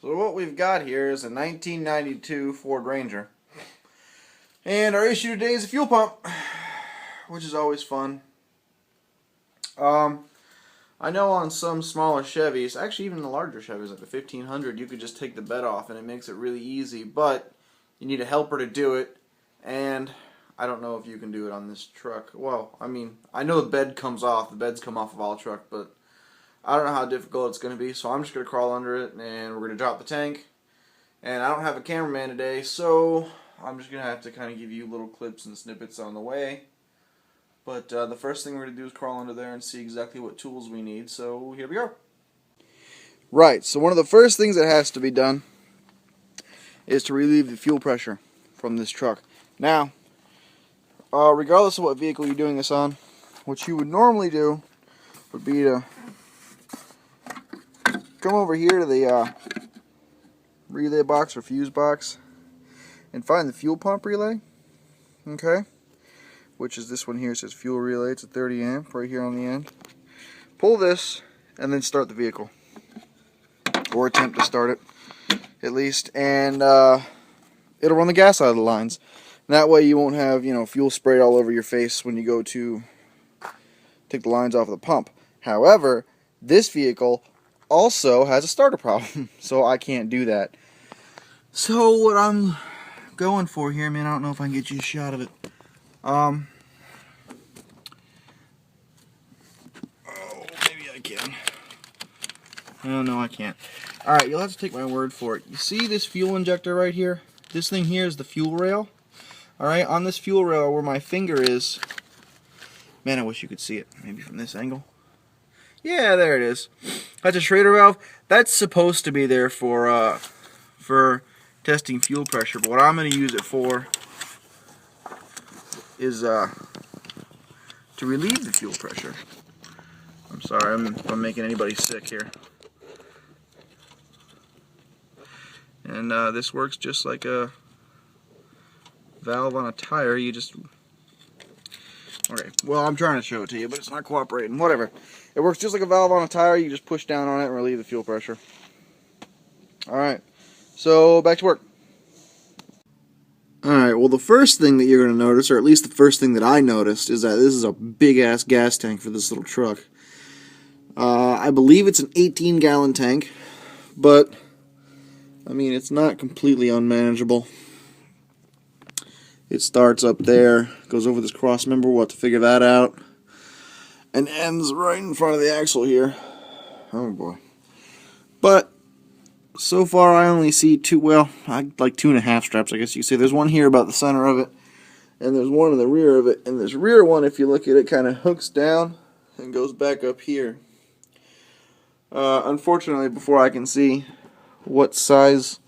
So what we've got here is a 1992 Ford Ranger. And our issue today is a fuel pump, which is always fun. I know on some smaller Chevys, actually even the larger Chevys like the 1500, you could just take the bed off and it makes it really easy, but you need a helper to do it, and I don't know if you can do it on this truck. Well, I mean, I know the bed comes off, the beds come off of all truck, but I don't know how difficult it's going to be, so I'm just going to crawl under it and we're going to drop the tank. And I don't have a cameraman today, so I'm just going to have to kind of give you little clips and snippets on the way. But the first thing we're going to do is crawl under there and see exactly what tools we need, so here we go. Right, so one of the first things that has to be done is to relieve the fuel pressure from this truck. Now, regardless of what vehicle you're doing this on, what you would normally do would be to come over here to the relay box or fuse box and find the fuel pump relay, okay, which is this one here. It says fuel relay. It's a 30 amp right here on the end. Pull this and then start the vehicle, or attempt to start it at least, and it'll run the gas out of the lines. And that way you won't have, fuel sprayed all over your face when you go to take the lines off of the pump. However, this vehicle also has a starter problem, so I can't do that. So what I'm going for here, man, I don't know if I can get you a shot of it. Oh, maybe I can. Oh, no, I can't. Alright, you'll have to take my word for it. You see this fuel injector right here? This thing here is the fuel rail. Alright, on this fuel rail where my finger is, man, I wish you could see it, maybe from this angle. Yeah, there it is. That's a Schrader valve. That's supposed to be there for testing fuel pressure, but what I'm going to use it for is to relieve the fuel pressure. I'm sorry if I'm making anybody sick here. And this works just like a valve on a tire. You just... Okay, well, I'm trying to show it to you, but it's not cooperating. Whatever. It works just like a valve on a tire. You just push down on it and relieve the fuel pressure. Alright, so back to work. Alright, well, the first thing that you're going to notice, or at least the first thing that I noticed, is that this is a big-ass gas tank for this little truck. I believe it's an 18-gallon tank, but, I mean, it's not completely unmanageable. It starts up there, goes over this cross member, we'll have to figure that out, and ends right in front of the axle here. Oh boy. But, so far I only see like 2.5 straps, I guess you could say. There's one here about the center of it, and there's one in the rear of it, and this rear one, if you look at it, kind of hooks down and goes back up here. Unfortunately, before I can see what size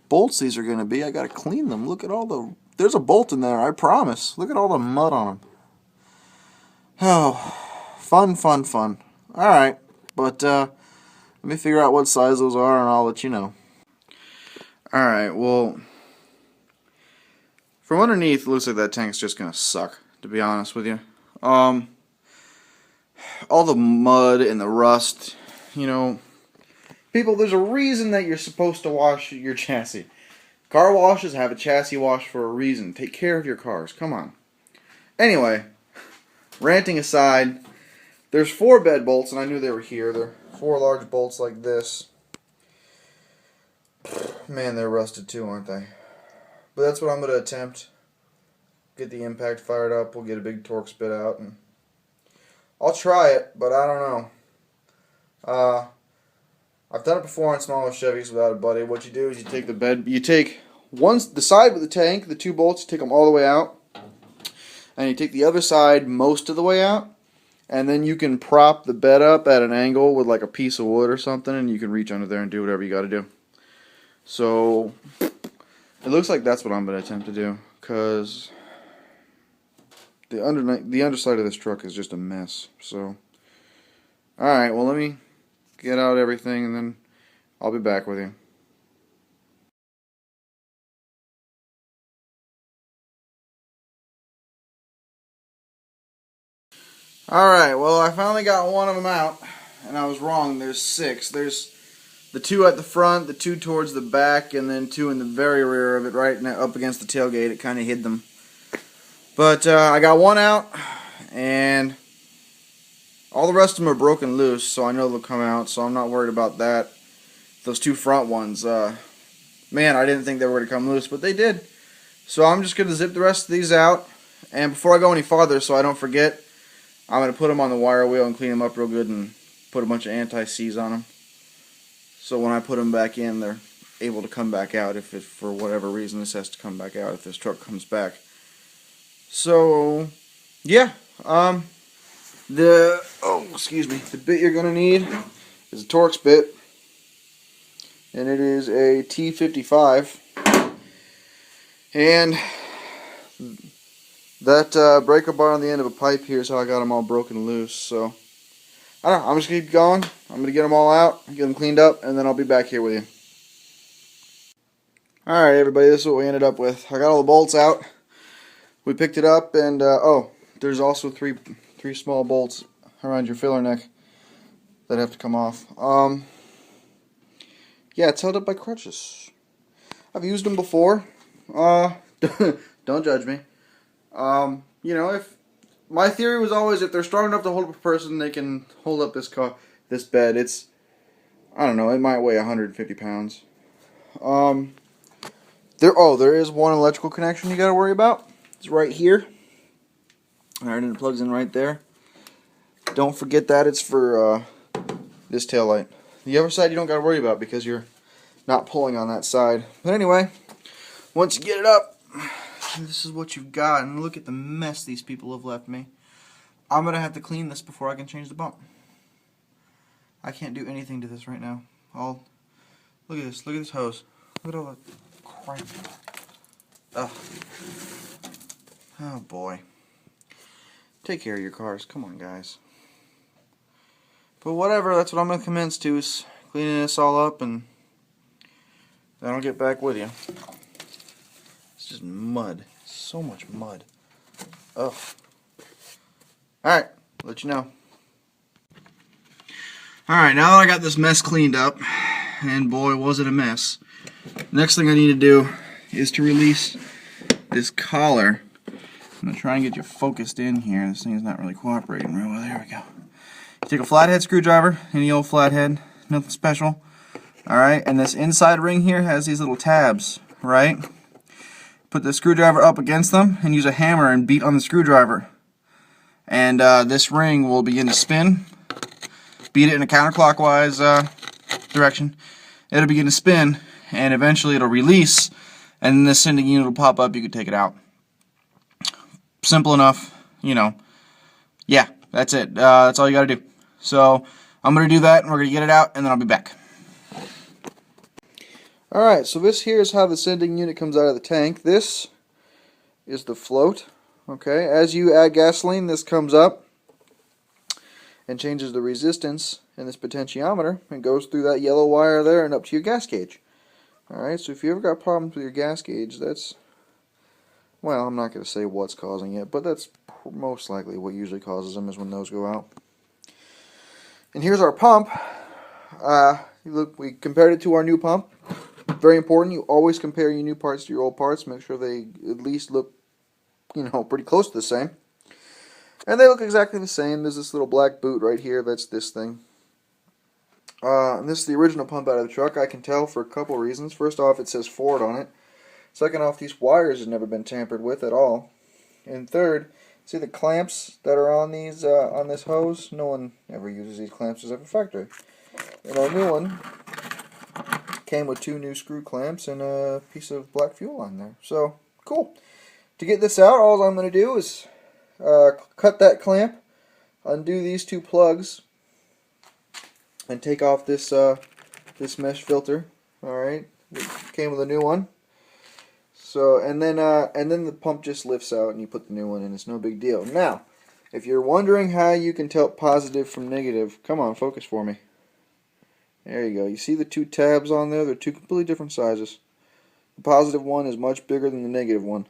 bolts these are going to be, I got to clean them. Look at all the... There's a bolt in there, I promise. Look at all the mud on them. Oh, fun, fun, fun. Alright, but let me figure out what size those are and I'll let you know. Alright, well, from underneath it looks like that tank's just going to suck, to be honest with you. All the mud and the rust, people, there's a reason that you're supposed to wash your chassis. Car washes have a chassis wash for a reason. Take care of your cars. Come on. Anyway, ranting aside, there's 4 bed bolts, and I knew they were here. They're 4 large bolts like this. Man, they're rusted too, aren't they? But that's what I'm going to attempt. Get the impact fired up. We'll get a big torque spit out, and I'll try it, but I don't know. I've done it before on smaller Chevys without a buddy. What you do is you take the bed, you take the side with the tank, the 2 bolts, you take them all the way out, and you take the other side most of the way out, and then you can prop the bed up at an angle with like a piece of wood or something, and you can reach under there and do whatever you got to do. So it looks like that's what I'm going to attempt to do, because the underside of this truck is just a mess. So, alright, well, let me get out everything, and then I'll be back with you. Alright, well, I finally got one of them out, and I was wrong. There's 6. There's the two at the front, the two towards the back, and then two in the very rear of it, right up against the tailgate. It kind of hid them. But I got one out, and all the rest of them are broken loose, so I know they'll come out, so I'm not worried about that. Those two front ones, man, I didn't think they were going to come loose, but they did. So I'm just going to zip the rest of these out, and before I go any farther, so I don't forget, I'm going to put them on the wire wheel and clean them up real good and put a bunch of anti-seize on them. So when I put them back in, they're able to come back out if for whatever reason this has to come back out if this truck comes back. So, yeah. The bit you're going to need is a Torx bit. And it is a T55. And that breaker bar on the end of a pipe here is how I got them all broken loose. So, I don't know. I'm just going to keep going. I'm going to get them all out, get them cleaned up, and then I'll be back here with you. Alright, everybody, this is what we ended up with. I got all the bolts out. We picked it up, and, oh, there's also three small bolts around your filler neck that have to come off. Yeah, it's held up by crutches. I've used them before. Don't judge me. You know, if my theory was always if they're strong enough to hold up a person, they can hold up this bed. It's, I don't know, it might weigh 150 pounds. There is one electrical connection you got to worry about. It's right here. Alright, and it plugs in right there. Don't forget that it's for this tail light. The other side you don't got to worry about because you're not pulling on that side. But anyway, once you get it up, this is what you've got. And look at the mess these people have left me. I'm going to have to clean this before I can change the bump. I can't do anything to this right now. Look at this. Look at this hose. Look at all the crap. Ugh. Oh boy. Take care of your cars. Come on, guys. But whatever, that's what I'm going to commence to, is cleaning this all up, and then I'll get back with you. It's just mud. So much mud. Ugh. Alright, let you know. Alright, now that I got this mess cleaned up, and boy was it a mess, next thing I need to do is to release this collar. I'm going to try and get you focused in here. This thing is not really cooperating real well. There we go. You take a flathead screwdriver, any old flathead, nothing special. Alright, and this inside ring here has these little tabs, right? Put the screwdriver up against them and use a hammer and beat on the screwdriver. And this ring will begin to spin. Beat it in a counterclockwise direction. It'll begin to spin, and eventually it'll release, and then this sending unit will pop up. You can take it out. Simple enough, you know. Yeah, that's it. That's all you gotta do. So I'm gonna do that, and we're gonna get it out, and then I'll be back. Alright, so this here is how the sending unit comes out of the tank. This is the float. Okay, as you add gasoline, this comes up and changes the resistance in this potentiometer and goes through that yellow wire there and up to your gas gauge. Alright, so if you ever got problems with your gas gauge, that's, well, I'm not going to say what's causing it, but that's most likely what usually causes them, is when those go out. And here's our pump. Look, we compared it to our new pump. Very important, you always compare your new parts to your old parts. Make sure they at least look, you know, pretty close to the same. And they look exactly the same. There's this little black boot right here. That's this thing. And this is the original pump out of the truck. I can tell for a couple reasons. First off, it says Ford on it. Second off, these wires have never been tampered with at all. And third, see the clamps that are on these on this hose? No one ever uses these clamps as a factory. And our new one came with 2 new screw clamps and a piece of black fuel line there. So, cool. To get this out, all I'm going to do is cut that clamp, undo these 2 plugs, and take off this this mesh filter. All right, it came with a new one. So, and then the pump just lifts out, and you put the new one in. It's no big deal. Now, if you're wondering how you can tell positive from negative, come on, focus for me. There you go. You see the 2 tabs on there? They're 2 completely different sizes. The positive one is much bigger than the negative one.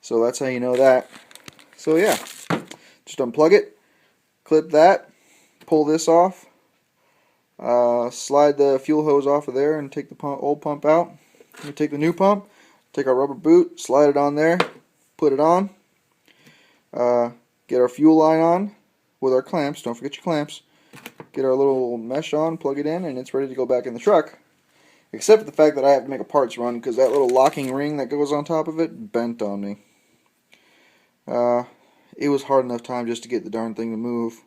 So that's how you know that. So yeah, just unplug it, clip that, pull this off, Slide the fuel hose off of there and take the old pump out. We take the new pump, take our rubber boot, slide it on there, put it on, get our fuel line on with our clamps. Don't forget your clamps. Get our little mesh on, plug it in, and it's ready to go back in the truck. Except for the fact that I have to make a parts run because that little locking ring that goes on top of it bent on me. It was hard enough time just to get the darn thing to move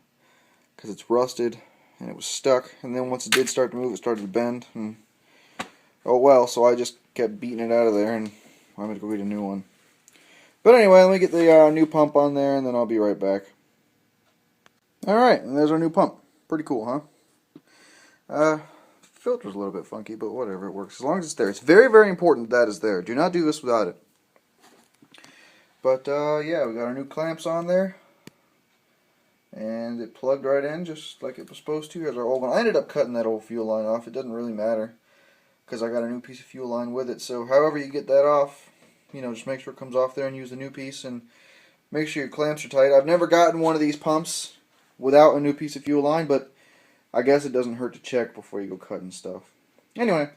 because it's rusted and it was stuck. And then once it did start to move, it started to bend. And oh well, so I just kept beating it out of there, and I'm going to go get a new one. But anyway, let me get the new pump on there, and then I'll be right back. Alright, and there's our new pump. Pretty cool, huh? Filter's a little bit funky, but whatever, it works. As long as it's there. It's very, very important that is there. Do not do this without it. But, yeah, we got our new clamps on there. And it plugged right in just like it was supposed to. Here's our old one. I ended up cutting that old fuel line off. It doesn't really matter because I got a new piece of fuel line with it. So however you get that off, you know, just make sure it comes off there and use the new piece. And make sure your clamps are tight. I've never gotten one of these pumps without a new piece of fuel line, but I guess it doesn't hurt to check before you go cutting stuff. Anyway,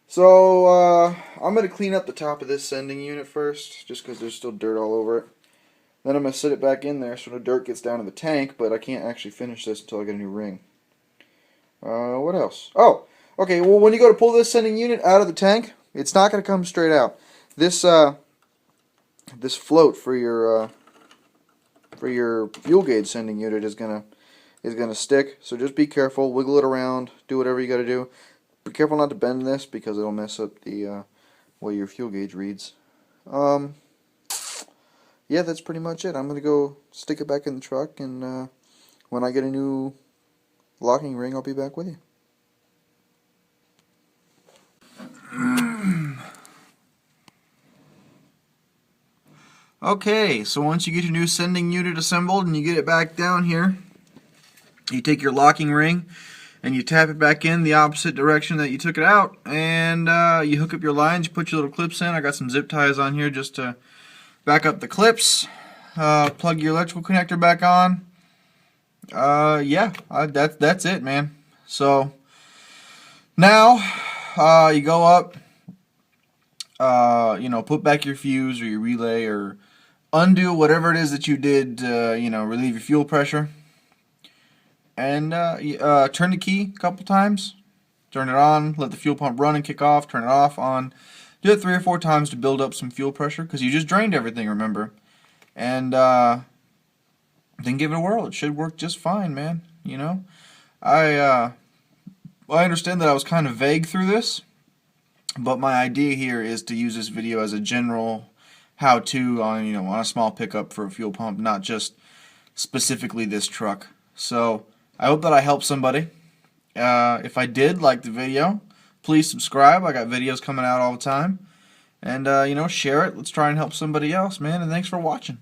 so I'm going to clean up the top of this sending unit first, just because there's still dirt all over it. Then I'm going to sit it back in there so the dirt gets down in the tank, but I can't actually finish this until I get a new ring. What else? Oh, okay, well when you go to pull this sending unit out of the tank, it's not going to come straight out. This this float for your fuel gauge sending unit is gonna stick, so just be careful, wiggle it around, do whatever you got to do. Be careful not to bend this because it'll mess up the way your fuel gauge reads. Yeah, that's pretty much it. I'm gonna go stick it back in the truck, and when I get a new locking ring, I'll be back with you. Okay, so once you get your new sending unit assembled and you get it back down here, you take your locking ring and you tap it back in the opposite direction that you took it out, and you hook up your lines, you put your little clips in. I got some zip ties on here just to back up the clips. Plug your electrical connector back on. Yeah, that's it, man. So now you go up, you know, put back your fuse or your relay or undo whatever it is that you did, you know, relieve your fuel pressure. And turn the key a couple times. Turn it on, let the fuel pump run and kick off, turn it off, on. Do it 3 or 4 times to build up some fuel pressure because you just drained everything, remember. And then give it a whirl. It should work just fine, man. You know, I understand that I was kind of vague through this, but my idea here is to use this video as a general how-to on, you know, on a small pickup for a fuel pump, not just specifically this truck. So I hope that I helped somebody. If I did, like the video, please subscribe. I got videos coming out all the time. And, you know, share it. Let's try and help somebody else, man. And thanks for watching.